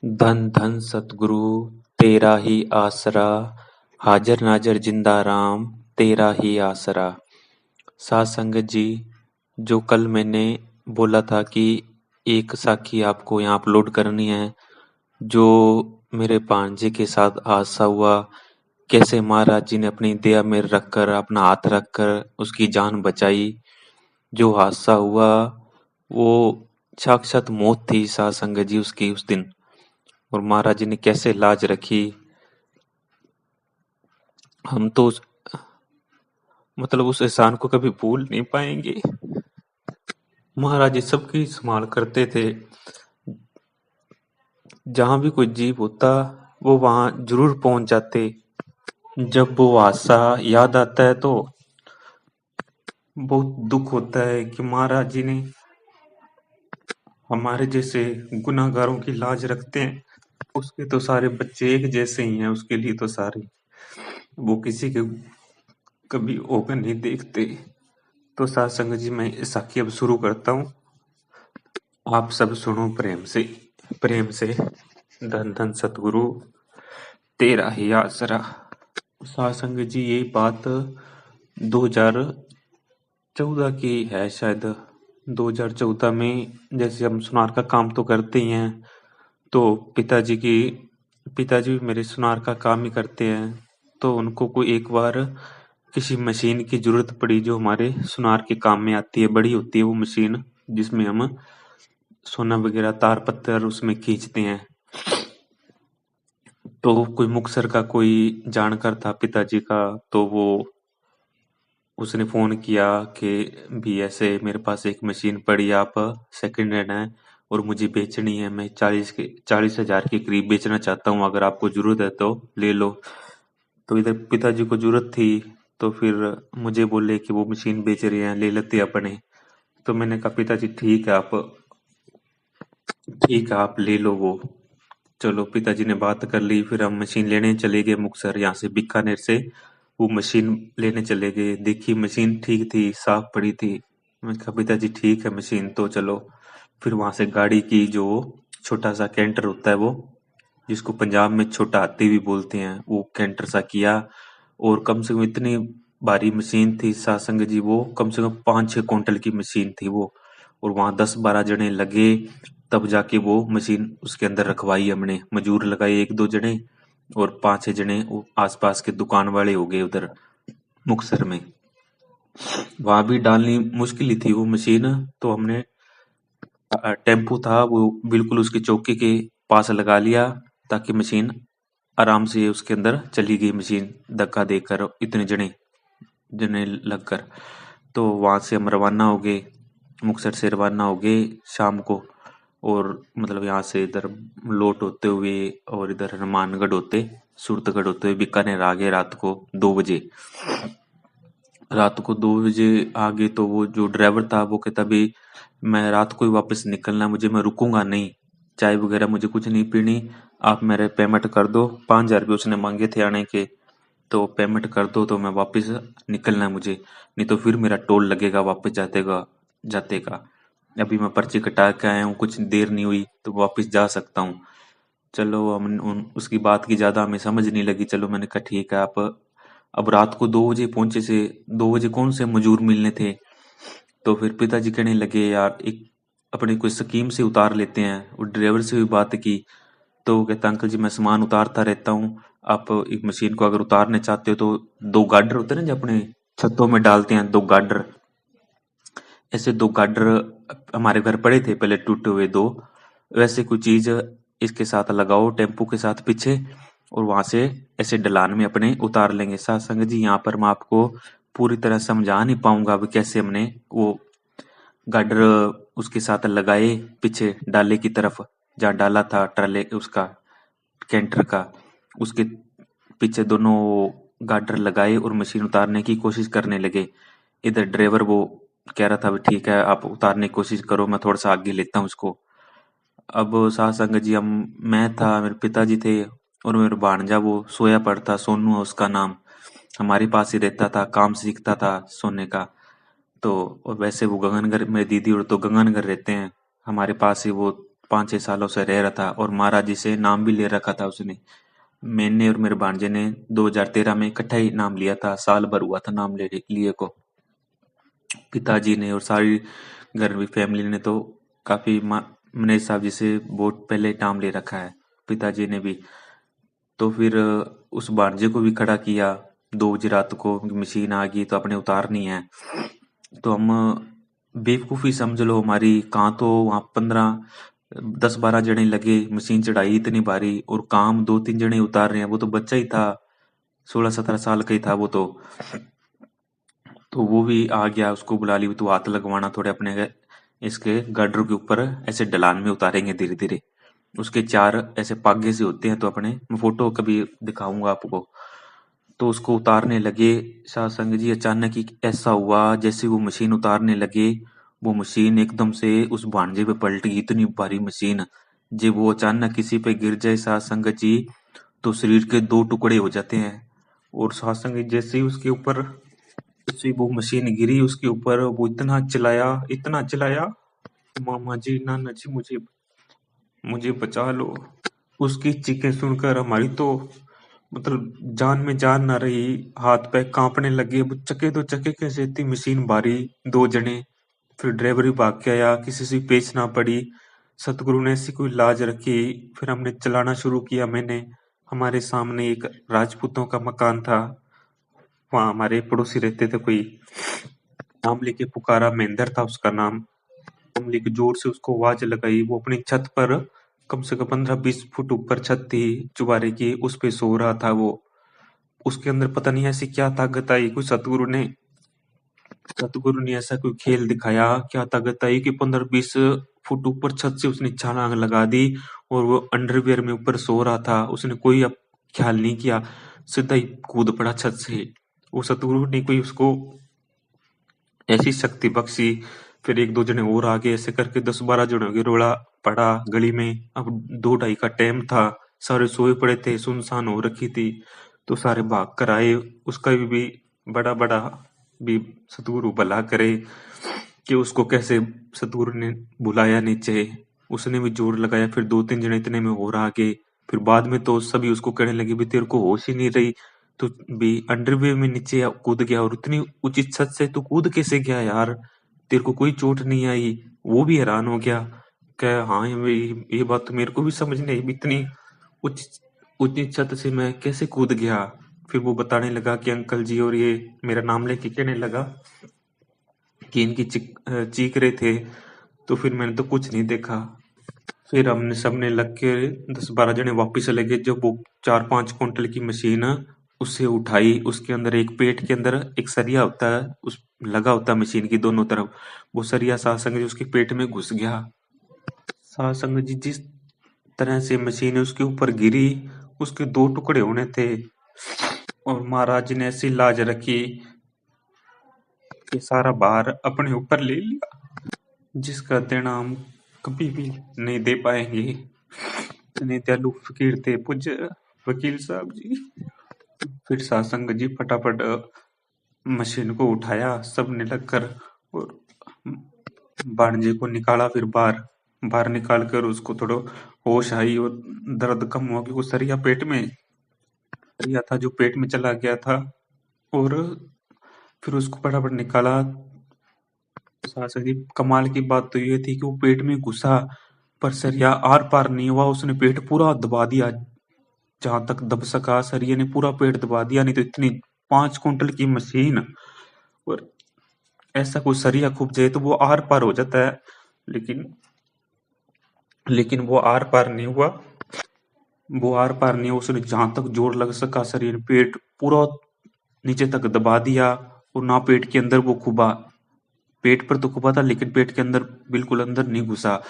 धन धन सतगुरु तेरा ही आसरा, हाजर नाजर जिंदा राम तेरा ही आसरा। साध संगत जी, जो कल मैंने बोला था कि एक साखी आपको यहाँ अपलोड करनी है, जो मेरे भांजे के साथ हादसा हुआ, कैसे महाराज जी ने अपनी दया में रखकर अपना हाथ रखकर उसकी जान बचाई। जो हादसा हुआ वो साक्षात मौत थी साध संगत जी उसकी उस दिन, और महाराज जी ने कैसे लाज रखी। हम तो मतलब उस एहसान को कभी भूल नहीं पाएंगे। महाराज जी सबकी संभाल करते थे। जहां भी कोई जीव होता वो वहां जरूर पहुंच जाते। जब वो हादसा याद आता है तो बहुत दुख होता है कि महाराज जी ने हमारे जैसे गुनाहगारों की लाज रखते हैं। उसके तो सारे बच्चे एक जैसे ही हैं, उसके लिए तो सारे, वो किसी के कभी ओपन नहीं देखते। तो साथ संगत जी मैं साखी अब शुरू करता हूँ, आप सब सुनो प्रेम से। प्रेम से। धन धन सतगुरु तेरा ही आसरा। साथ संगत जी ये बात 2014 की है शायद। 2014 में जैसे हम सुनार का काम तो करते ही हैं, तो पिताजी भी मेरे सुनार का काम ही करते हैं। तो उनको कोई एक बार किसी मशीन की जरूरत पड़ी जो हमारे सुनार के काम में आती है। बड़ी होती है वो मशीन जिसमें हम सोना वगैरह तार पत्थर उसमें खींचते हैं। तो कोई मुक्तसर का कोई जानकार था पिताजी का, तो वो उसने फोन किया कि भी ऐसे मेरे पास एक मशीन पड़ी, आप सेकंड हैंड है और मुझे बेचनी है। मैं 40,000 के करीब बेचना चाहता हूँ, अगर आपको जरूरत है तो ले लो। तो इधर पिताजी को जरूरत थी, तो फिर मुझे बोले कि वो मशीन बेच रहे हैं, ले लेते अपने। तो मैंने कहा पिताजी ठीक है आप ले लो वो। चलो पिताजी ने बात कर ली, फिर हम मशीन लेने चले गए मुक्तसर, यहाँ से बीकानेर से वो मशीन लेने चले गए। देखी मशीन ठीक थी, साफ पड़ी थी। मैं कहा पिताजी ठीक है मशीन तो चलो। फिर वहां से गाड़ी की जो छोटा सा कैंटर होता है वो, जिसको पंजाब में छोटा हाथी भी बोलते हैं, वो कैंटर सा किया। और कम से कम इतनी भारी मशीन थी सासंग जी, वो कम से कम 5-6 क्विंटल की मशीन थी वो। और वहां 10-12 जने लगे, तब जाके वो मशीन उसके अंदर रखवाई हमने। मजूर लगाए 1-2 जने और 5-6 जने वो आसपास के दुकान वाले हो गए उधर मुक्तसर में। वहां भी डालनी मुश्किल ही थी वो मशीन। तो हमने टेम्पू था वो बिल्कुल उसकी चौकी के पास लगा लिया, ताकि मशीन आराम से उसके अंदर चली गई। मशीन धक्का देकर इतने जने जने लगकर। तो वहां से हम रवाना हो गए, मुक्तसर से रवाना हो गए शाम को। और मतलब यहाँ से इधर लोट होते हुए और इधर हनुमानगढ़ होते सूरतगढ़ होते हुए बीकानेर आ गए रात को 2 बजे। रात को 2 बजे आ गए तो वो जो ड्राइवर था वो कहता भी मैं रात को ही वापस निकलना है मुझे, मैं रुकूंगा नहीं, चाय वगैरह मुझे कुछ नहीं पीनी, आप मेरे पेमेंट कर दो। 5,000 रुपये उसने मांगे थे आने के, तो पेमेंट कर दो तो मैं वापस निकलना है मुझे, नहीं तो फिर मेरा टोल लगेगा वापस जाते का। अभी मैं पर्ची कटा के आया हूँ, कुछ देर नहीं हुई तो वापस जा सकता हूँ। चलो हम उसकी बात की ज्यादा हमें समझ नहीं लगी। चलो मैंने कहा ठीक है आप। अब रात को 2 बजे पहुंचे से 2 बजे कौन से मजूर मिलने थे। तो फिर पिताजी कहने लगे यार एक अपने कोई स्कीम से उतार लेते हैं। और ड्राइवर से भी बात की, तो वो कहता अंकल जी मैं सामान उतारता रहता हूँ, आप एक मशीन को अगर उतारने चाहते हो तो 2 गार्डर होते हैं ना जो अपने छतों में डालते हैं, 2 गार्डर, ऐसे 2 गार्डर हमारे घर पड़े थे पहले टूटे हुए 2, वैसे कोई चीज इसके साथ लगाओ टेम्पू के साथ पीछे, और वहां से ऐसे ढलान में अपने उतार लेंगे। साथ संगत जी यहाँ पर मैं आपको पूरी तरह समझा नहीं पाऊंगा अब कैसे हमने वो गार्डर उसके साथ लगाए पीछे डाले की तरफ, जहाँ डाला था ट्राले उसका कैंटर का, उसके पीछे दोनों गार्डर लगाए और मशीन उतारने की कोशिश करने लगे। इधर ड्राइवर वो कह रहा था ठीक है आप उतारने की कोशिश करो, मैं थोड़ा सा आगे लेता हूँ उसको। अब साथ संगत जी हम, मैं था, मेरे पिताजी थे और मेरा भांजा वो सोया पड़ा था, सोनू है उसका नाम, हमारे पास ही रहता था, काम सीखता था सोने का। तो और वैसे वो गगनगर, मेरी दीदी और तो गगनगर रहते हैं हमारे पास ही, वो 5-6 सालों से रह रहा था और महाराज जी से नाम भी ले रखा था उसने। मैंने और मेरे भांजे ने 2013 में इकट्ठा ही नाम लिया था, साल भर हुआ था नाम ले लिए को। पिताजी ने और सारी घर में फैमिली ने तो काफी मनीष साहब जी से बहुत पहले नाम ले रखा है, पिताजी ने भी। तो फिर उस भांजे को भी खड़ा किया 2 बजे रात को, मशीन आ गई तो अपने उतारनी है। तो हम बेवकूफी समझ लो हमारी, कहाँ तो वहां 10-12 जने लगे, मशीन चढ़ाई इतनी भारी और काम 2-3 जने उतार रहे हैं। वो तो बच्चा ही था, 16-17 साल का ही था वो तो वो भी आ गया, उसको बुला ली, तो हाथ लगवाना थोड़े अपने इसके गार्डर के ऊपर, ऐसे ढलान में उतारेंगे धीरे धीरे। उसके 4 ऐसे पागे से होते हैं, तो अपने मैं फोटो कभी दिखाऊंगा आपको। तो उसको उतारने लगे सासंग जी, अचानक ही ऐसा हुआ जैसे वो मशीन उतारने लगे, वो मशीन एकदम से उस भांजे पे पलट गई, इतनी भारी मशीन। जब वो अचानक किसी पे गिर जाए सासंग जी, तो शरीर के 2 टुकड़े हो जाते हैं। और सासंग जी जैसे ही उसके ऊपर, जैसे वो मशीन गिरी उसके ऊपर, वो इतना चिल्लाया, मामा जी, नाना जी, मुझे मुझे बचा लो। उसकी चीखें सुनकर हमारी तो मतलब जान में जान ना रही, हाथ पैर कांपने लगे। वो चके तो चके कैसे, इतनी मशीन भारी, 2 जने। फिर ड्राइवर भी भाग के आया, किसी से पेच ना पड़ी। सतगुरु ने ऐसी कोई लाज रखी, फिर हमने चलाना शुरू किया। मैंने, हमारे सामने एक राजपूतों का मकान था, वहां हमारे पड़ोसी रहते थे, कोई नाम लेके पुकारा, महेंद्र था उसका नाम। हम लेके जोर से उसको आवाज लगाई, वो अपनी छत पर, कम से कम 15-20 फुट ऊपर छत थी चुबारे की, उस पे सो रहा था वो। उसके अंदर पता नहीं ऐसी क्या ताकत आई, कोई सतगुरु ने ऐसा कोई खेल दिखाया, क्या ताकत आई कि 15-20 फुट ऊपर छत से उसने छलांग लगा दी। और वो अंडरवियर में ऊपर सो रहा था, उसने कोई अब ख्याल नहीं किया, सीधा ही कूद पड़ा छत से। वो सतगुरु ने कोई उसको ऐसी शक्ति बख्शी। फिर 1-2 जने और आगे, ऐसे करके 10-12 जनों की रोला पड़ा गली में। अब 2-2:30 का टाइम था, सारे सोए पड़े थे, सुनसान हो रखी थी। तो सारे भाग कर आए। उसका भी बड़ा बड़ा भी सतगुरु भला करे कि उसको कैसे सतगुरु ने बुलाया नीचे। उसने भी जोर लगाया, फिर 2-3 जने इतने में और आ गए। फिर बाद में तो सभी उसको कहने लगे भी तेरे को होश ही नहीं रही, तो भी अंडरवेयर में नीचे कूद गया, और इतनी ऊंची छत से तू कूद कैसे गया यार, तेरे को कोई चोट नहीं आई? वो भी हैरान हो गया, कह हाँ ये बात तो मेरे को भी समझ नहीं आई, इतनी ऊंची ऊंची छत से मैं कैसे कूद गया। फिर वो बताने लगा कि अंकल जी, और ये मेरा नाम लेके कहने लगा कि इनकी चीख रहे थे। तो फिर मैंने तो कुछ नहीं देखा। फिर हमने सबने लग के 10-12 जने वापिस चले गए। जब वो 4-5 कुंटल की मशीन उससे उठाई, उसके अंदर एक पेट के अंदर एक सरिया होता है, उस लगा होता है मशीन की दोनों तरफ। वो सरिया सासंग जी उसके पेट में घुस गया। सासंग जी जिस तरह से मशीन उसके ऊपर गिरी, उसके 2 टुकड़े होने थे। और महाराज जी ने ऐसी लाज रखी कि सारा भार अपने ऊपर ले लिया, जिसका देना हम कभी भी नहीं दे पाएंगे। इतने दयालु फकीर थे पूज्य वकील साहब जी। फिर सासंग जी फटाफट मशीन को उठाया सबने लगकर, और भांजे को निकाला। फिर बाहर बाहर निकाल कर उसको थोड़ा होश आई और दर्द कम हो गया। वो सरिया पेट में, सरिया था जो पेट में चला गया था। और फिर उसको फटाफट निकाला। सासंग जी, कमाल की बात तो ये थी कि वो पेट में घुसा, पर सरिया आर पार नहीं हुआ, उसने पेट पूरा दबा दिया, जहां तक दब सका सरिये ने पूरा पेट दबा दिया। नहीं तो इतनी 5 कुंटल की मशीन, और ऐसा कोई सरिया खूब जाए तो वो आर पार हो जाता है, लेकिन लेकिन वो आर पार नहीं हुआ। वो आर पार नहीं हुआ, उसने जहां तक जोर लग सका शरीर, पेट पूरा नीचे तक दबा दिया। और ना पेट के अंदर वो खुबा, पेट पर तो खुबा था लेकिन पेट के अंदर बिल्कुल अंदर नहीं घुसा।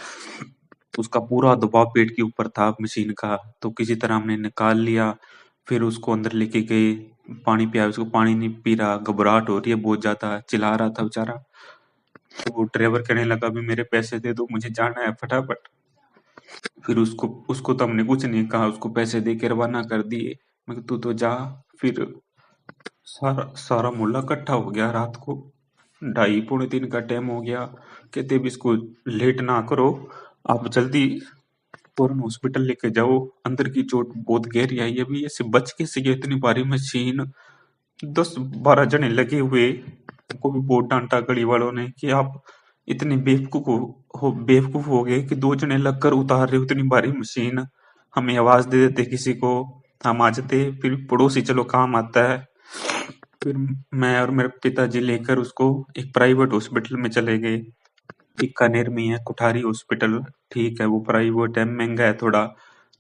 उसका पूरा दबाव पेट के ऊपर था मशीन का। तो किसी तरह हमने निकाल लिया। फिर उसको अंदर लेके गए, पानी पिया, उसको पानी नहीं पी रहा, घबराहट हो रही है बहुत ज्यादा, चिल्ला रहा था बेचारा। तो वो ड्राइवर कहने लगा भी मेरे पैसे दे दो, मुझे जाना है फटाफट। फिर उसको उसको तो हमने कुछ नहीं कहा, उसको पैसे दे के रवाना कर दिए। मैं कहा, तू तो जा। फिर सारा सारा मोहल्ला इकट्ठा हो गया रात को, 2:30-3 का टाइम हो गया। कहते भी इसको लेट ना करो, आप जल्दी फौरन हॉस्पिटल लेके जाओ, अंदर की चोट बहुत गहरी आई है, अभी ऐसे बच कैसे गए, इतनी भारी मशीन, 10-12 जने लगे हुए। उनको भी बहुत डांटा गली वालों ने कि आप इतने बेवकूफ हो गए कि 2 जने लगकर उतार रहे हो इतनी भारी मशीन, हमें आवाज दे देते किसी को, हम आ जाते, फिर पड़ोसी चलो काम आता है। फिर मैं और मेरे पिताजी लेकर उसको एक प्राइवेट हॉस्पिटल में चले गए, बीकानेर में है कुठारी हॉस्पिटल। ठीक है, वो प्राइवेट है, महंगा है थोड़ा,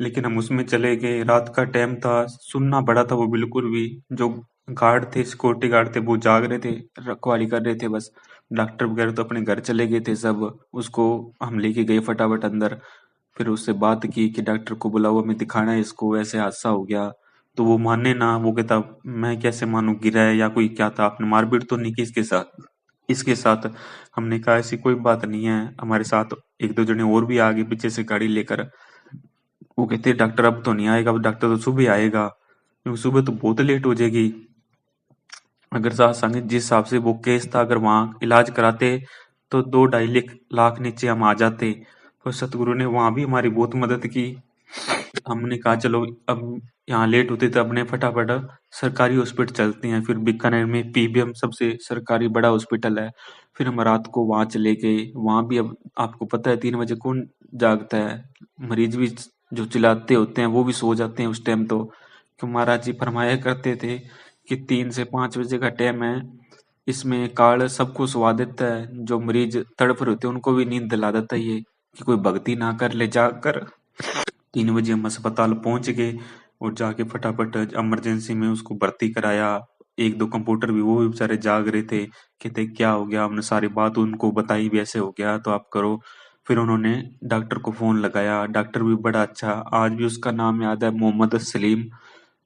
लेकिन हम उसमें चले गए। रात का टाइम था, सुनना पड़ा था वो बिल्कुल भी। जो गार्ड थे, सिक्योरिटी गार्ड थे, वो जाग रहे थे, रखवाली कर रहे थे बस। डॉक्टर वगैरह तो अपने घर चले गए थे सब। उसको हम लेके गए फटाफट अंदर, फिर उससे बात की कि डॉक्टर को बुलाओ, हमें दिखाना है इसको, ऐसे हादसा हो गया। तो वो माने ना, वो कहता मैं कैसे मानूं, गिरा है या कोई क्या था, आपने मारपीट तो नहीं की इसके साथ। इसके साथ हमने कहा ऐसी कोई बात नहीं है, हमारे साथ एक दो जने और भी आ गए पीछे से गाड़ी लेकर। वो कहते डॉक्टर अब तो नहीं आएगा, अब डॉक्टर तो सुबह आएगा, क्योंकि सुबह तो बहुत लेट हो जाएगी। अगर साथ संग जिस हिसाब से वो केस था, अगर वहां इलाज कराते तो 2-2.5 लाख नीचे हम आ जाते। तो सतगुरु ने वहां भी हमारी बहुत मदद की। हमने कहा चलो अब यहाँ लेट होते तो अपने फटाफट सरकारी हॉस्पिटल चलते हैं। फिर बीकानेर में पीबीएम सबसे सरकारी बड़ा हॉस्पिटल है। फिर हम रात को वहां चले गए। वहां भी अब आपको पता है 3 बजे कौन जागता है, मरीज भी जो चिल्लाते होते हैं वो भी सो जाते हैं उस टाइम। तो महाराज जी फरमाया करते थे कि 3 से 5 बजे का टाइम है, इसमें काल सबको सुला देता है, जो मरीज तड़फ रहे होते हैं उनको भी नींद दिला देता है ये, कि कोई भक्ति ना कर ले जाकर। 3 बजे हम अस्पताल पहुंच गए और जाके फटाफट इमरजेंसी में उसको भर्ती कराया। एक दो कंपाउंडर भी, वो भी बेचारे जाग रहे थे, कहते क्या हो गया, हमने सारी बात उनको बताई भी ऐसे हो गया तो आप करो। फिर उन्होंने डॉक्टर को फोन लगाया, डॉक्टर भी बड़ा अच्छा, आज भी उसका नाम याद है, मोहम्मद सलीम,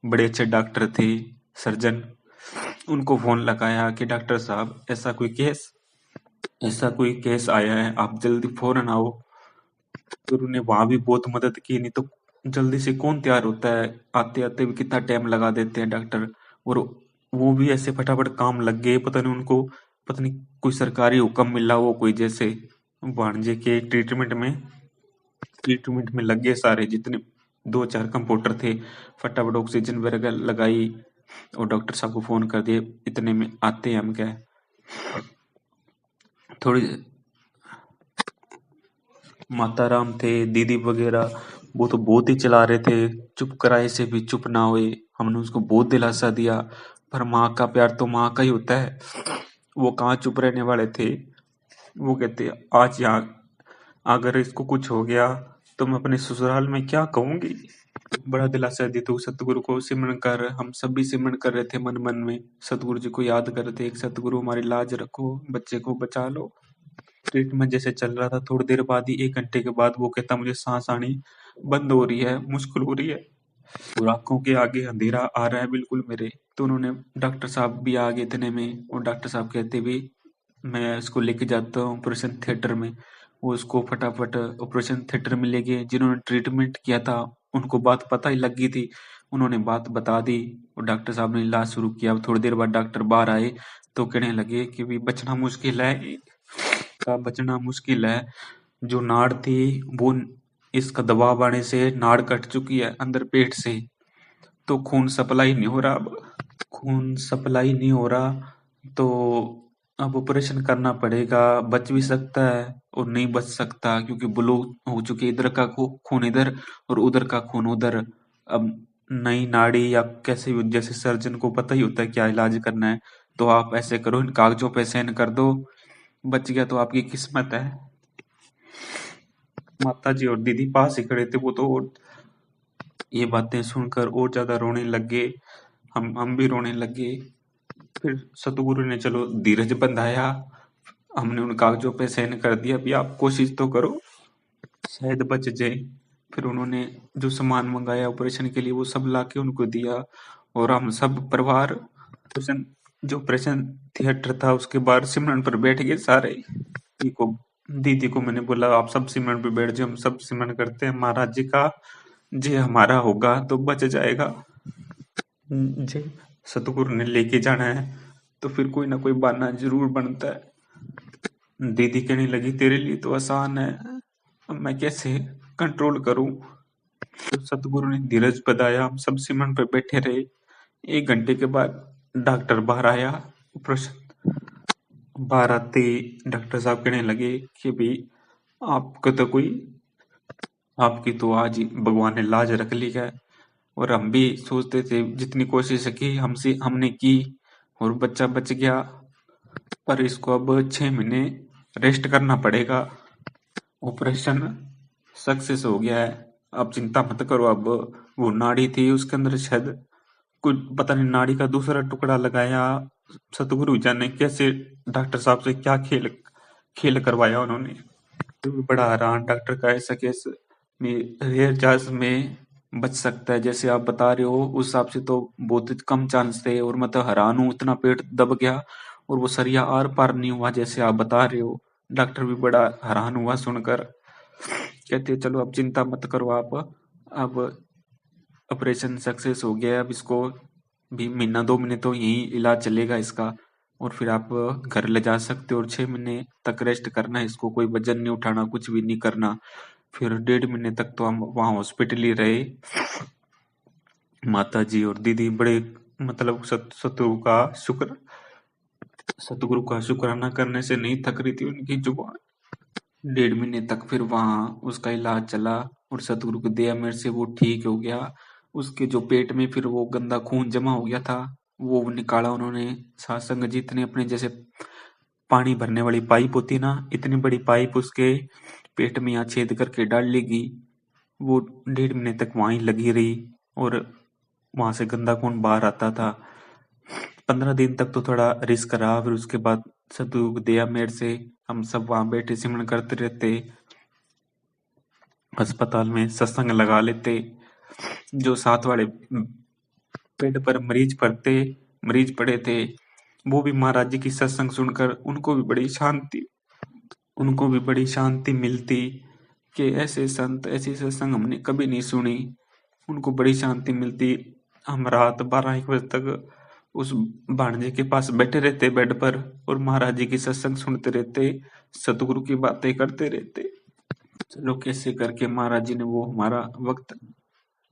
बड़े अच्छे डॉक्टर थे, सर्जन। उनको फोन लगाया कि डॉक्टर साहब ऐसा कोई केस आया है, आप जल्दी फौरन आओ। फिर उन्हें वहां भी बहुत मदद की, नहीं तो जल्दी से कौन तैयार होता है, आते आते भी कितना टाइम लगा देते हैं डॉक्टर। और वो भी ऐसे फटाफट काम लग गए, पता नहीं उनको, पता नहीं कोई सरकारी हुक्म मिला, वो कोई जैसे भांजे के ट्रीटमेंट में लग गए सारे जितने 2-4 कंपाउंडर थे। फटाफट ऑक्सीजन वगैरह लगाई और डॉक्टर साहब को फोन कर दिए, इतने में आते हैं हम क्या। थोड़ी माता राम थे, दीदी वगैरह, वो तो बहुत ही चला रहे थे, चुप कराए से भी चुप ना हुए। हमने उसको बहुत दिलासा दिया, पर माँ का प्यार तो माँ का ही होता है, वो कहाँ चुप रहने वाले थे। वो कहते आज यहाँ अगर इसको कुछ हो गया तो मैं अपने ससुराल में क्या कहूंगी। बड़ा दिलासा दी तो सतगुरु को सिमरन कर, हम सब भी सिमरन कर रहे थे मन मन में, सतगुरु जी को याद कर रहे थे, एक सतगुरु हमारी लाज रखो, बच्चे को बचा लो। ट्रीटमेंट जैसे चल रहा था, थोड़ी देर बाद ही 1 घंटे के बाद वो कहता मुझे सांस आनी बंद हो रही है, मुश्किल हो रही है और आंखों के आगे अंधेरा आ रहा है बिल्कुल मेरे। तो उन्होंने, डॉक्टर साहब भी आ गए इतने में, और डॉक्टर साहब कहते भी मैं इसको लेके जाता हूँ ऑपरेशन थिएटर में। वो उसको फटाफट ऑपरेशन थिएटर में ले गए। जिन्होंने ट्रीटमेंट किया था उनको बात पता ही लग गई थी, उन्होंने बात बता दी और डॉक्टर साहब ने इलाज शुरू किया। थोड़ी देर बाद डॉक्टर बाहर आए तो कहने लगे कि भी बचना मुश्किल है, का बचना मुश्किल है। जो नाड़ थी वो, इसका दबाव आने से नाड़ कट चुकी है अंदर पेट से, तो खून सप्लाई नहीं हो रहा, अब खून सप्लाई नहीं हो रहा, तो अब ऑपरेशन करना पड़ेगा। बच भी सकता है और नहीं बच सकता, क्योंकि ब्लॉक हो चुकी है, इधर का खून इधर और उधर का खून उधर। अब नई नाड़ी या कैसे भी, जैसे सर्जन को पता ही होता है क्या इलाज करना है, तो आप ऐसे करो, इन कागजों पे साइन कर दो, बच गया तो आपकी किस्मत है। माता जी और दीदी पास ही खड़े थे, वो तो और ये बातें सुनकर और ज्यादा रोने लग गए, हम भी रोने लगे। फिर सतगुरु ने चलो धीरज बंधाया, हमने उन कागजों पे साइन कर दिया, अभी आप कोशिश तो करो शायद बच जाए। फिर उन्होंने जो सामान मंगाया ऑपरेशन के लिए वो सब लाके उनको दिया, और हम सब परिवार ऑपरेशन, जो ऑपरेशन थिएटर था उसके बाहर सिमरन पर बैठ गए सारे। दीदी को दीदी को मैंने बोला आप सब सिमरन पे बैठ जाओ, हम सब सिमरन करते हैं महाराज जी का, जे हमारा होगा तो बच जाएगा, जे सतगुरु ने लेके जाना है तो फिर कोई ना कोई बहाना जरूर बनता है। दीदी कहने लगी तेरे लिए तो आसान है, अब मैं कैसे कंट्रोल करूं। तो सतगुरु ने धीरज बधाया, हम सब सिमरन पे बैठे रहे। 1 घंटे के बाद डॉक्टर बाहर आया। ऑपरेशन बाहर आते ही डॉक्टर साहब कहने लगे कि भाई आपको तो कोई आपकी तो आज ही भगवान ने लाज रख ली है। और हम भी सोचते थे, जितनी कोशिश की हमसे हमने की और बच्चा बच गया, पर इसको अब 6 महीने रेस्ट करना पड़ेगा। ऑपरेशन सक्सेस हो गया है, अब चिंता मत करो। अब वो नाड़ी थी उसके अंदर शायद कुछ पता नहीं, नाड़ी का दूसरा टुकड़ा लगाया। सतगुरु जाने कैसे डॉक्टर साहब से क्या खेल खेल करवाया उन्होंने। तो बड़ा हैरान, डॉक्टर का ऐसा केस में रेयर चांस में बच सकता है जैसे आप बता रहे हो, उस हिसाब से तो बहुत ही कम चांस थे। और मैं तो हैरान हूँ, इतना पेट दब गया और वो सरिया आर पार नहीं हुआ जैसे आप बता रहे हो। डॉक्टर भी बड़ा हैरान हुआ सुनकर। कहते चलो अब चिंता मत करो आप, अब ऑपरेशन सक्सेस हो गया है, अब इसको भी महीना 2 महीने तो यही इलाज चलेगा इसका। और फिर आप घर ले जा सकते हो और 6 महीने तक रेस्ट करना है इसको, कोई वजन नहीं उठाना, कुछ भी नहीं करना। फिर 1.5 महीने तक तो हम वहाँ हॉस्पिटल ही रहे। माता जी और दीदी बड़े मतलब सतगुरु का शुक्राना करने से नहीं थक रही थी उनकी जुबान। 1.5 महीने तक फिर वहाँ उसका इलाज चला और सतगुरु की दया मेरे से वो ठीक हो गया। उसके जो पेट में फिर वो गंदा खून जमा हो गया था, वो निकाला उन्होंने। सात संगत ने अपने जैसे पानी भरने वाली पाइप होती ना, इतनी बड़ी पाइप उसके पेट में यहाँ छेद करके डाल लेगी। वो 1.5 महीने तक वहीं लगी रही और वहां से गंदा खून बाहर आता था। 15 दिन तक तो थोड़ा रिस्क रहा, फिर उसके बाद सतगुरु की दया मेरे से हम सब वहां बैठे सिमरन करते रहते, अस्पताल में सत्संग लगा लेते। जो साथ वाले बेड पर मरीज पड़े थे, वो भी महाराज जी की सत्संग सुनकर उनको भी बड़ी शांति मिलती कि ऐसे संत ऐसी सत्संग हमने कभी नहीं सुनी। उनको बड़ी शांति मिलती। हम रात 12-1 बजे तक उस भाणजे के पास बैठे रहते बेड पर और महाराज जी की सत्संग सुनते रहते, सतगुरु की बातें करते रहते। चलो कैसे करके महाराज जी ने वो हमारा वक्त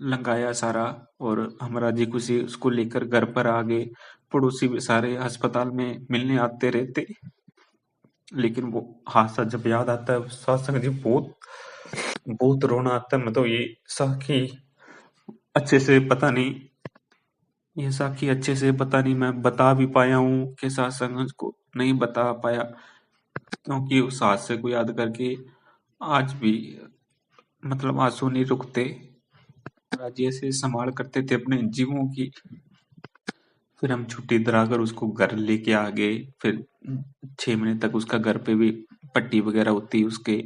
लंघाया सारा। और हमारा जी खुशी उसको लेकर घर पर आ गए। पड़ोसी भी सारे अस्पताल में मिलने आते रहते। लेकिन वो हादसा जब याद आता है सत्संग जी, बहुत बहुत रोना आता है। मैं तो ये साखी अच्छे से पता नहीं ये साखी अच्छे से पता नहीं मैं बता भी पाया हूँ कि सत्संग को नहीं बता पाया, क्योंकि उस हादसे को याद करके आज भी मतलब आंसू नहीं रुकते। महाराज ऐसे संभाल करते थे अपने जीवों की। फिर हम छुट्टी दिलाकर उसको घर लेके आ गए। फिर 6 महीने तक उसका घर पे भी पट्टी वगैरह होती उसके,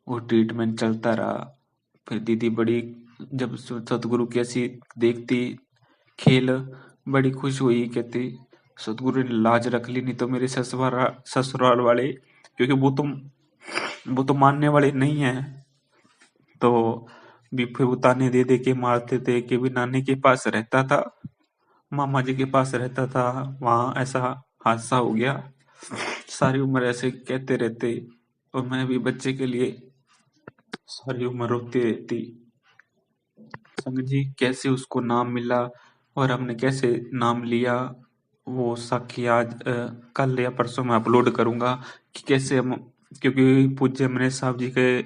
वो ट्रीटमेंट चलता रहा। फिर दीदी बड़ी जब सतगुरु की ऐसी देखती खेल, बड़ी खुश हुई, कहती सतगुरु ने लाज रख ली, नहीं तो मेरे ससुराल वाले, क्योंकि वो तो मानने वाले नहीं है, तो भी फिर वो ताने दे दे के मारते थे कि भी नानी के पास रहता था, मामा जी के पास रहता था, वहां ऐसा हादसा हो गया। सारी उम्र ऐसे कहते रहते और मैं भी बच्चे के लिए सारी उम्र रोती रहती। संग जी कैसे उसको नाम मिला और हमने कैसे नाम लिया, वो साखी आज कल या परसों में अपलोड करूंगा कि कैसे हम, क्योंकि पूज्य मनीष साहब जी के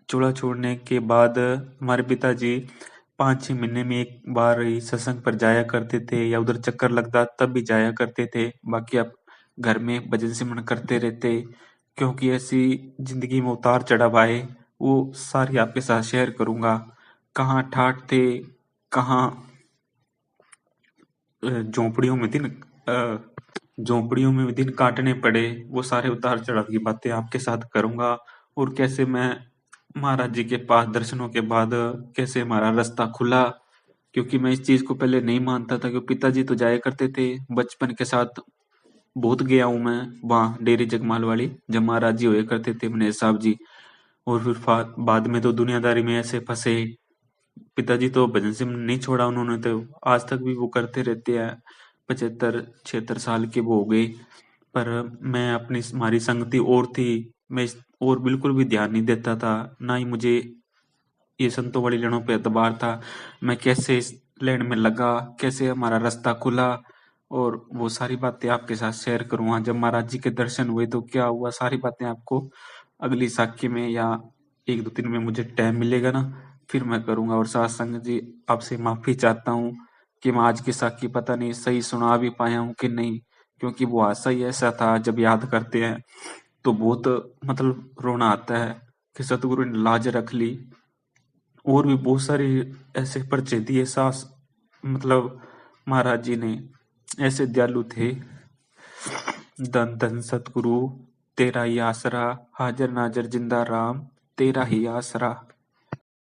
चूल्हा छोड़ने के बाद हमारे पिताजी 5-6 महीने में एक बार ही सत्संग पर जाया करते थे, या उधर चक्कर लगता तब भी जाया करते थे। बाकी आप घर में भजन सिमरन करते रहते, क्योंकि ऐसी जिंदगी में उतार चढ़ाव आए वो सारी आपके साथ शेयर करूंगा। कहाँ ठाठ थे, कहाँ झोंपड़ियों में दिन झोंपड़ियों में दिन काटने पड़े, वो सारे उतार चढ़ाव की बातें आपके साथ करूंगा। और कैसे मैं महाराज जी के पास दर्शनों के बाद कैसे हमारा रास्ता खुला, क्योंकि मैं इस चीज को पहले नहीं मानता था। क्योंकि पिताजी तो जाया करते थे, बचपन के साथ बहुत गया हूं मैं वहाँ डेरी जगमाल वाली, जब महाराज जी हुए करते थे मनीष साहब जी। और फिर बाद में तो दुनियादारी में ऐसे फंसे। पिताजी तो भजन सिमरन नहीं छोड़ा उन्होंने, तो आज तक भी वो करते रहते हैं। 75-76 साल के वो हो गए, पर मैं अपनी हमारी संगति और थी। मैं और बिल्कुल भी ध्यान नहीं देता था, ना ही मुझे ये संतों वाली लेनों पे एतबार था। मैं कैसे इस लेन में लगा, कैसे हमारा रास्ता खुला, और वो सारी बातें आपके साथ शेयर करूँगा। जब महाराज जी के दर्शन हुए तो क्या हुआ, सारी बातें आपको अगली साखी में या 1-2 दिन में मुझे टाइम मिलेगा ना, फिर मैं करूँगा। और साथ संगत जी, आपसे माफ़ी चाहता हूँ कि मैं आज की साखी पता नहीं सही सुना भी पाया हूँ कि नहीं, क्योंकि वो हादसा ही ऐसा था, जब याद करते हैं तो बहुत मतलब रोना आता है कि सतगुरु ने लाज रख ली। और भी बहुत सारे ऐसे परिचय दिए सास, मतलब महाराज जी ने, ऐसे दयालु थे। धन धन सतगुरु, तेरा ही आसरा, हाजिर नाजिर जिंदा राम, तेरा ही आसरा।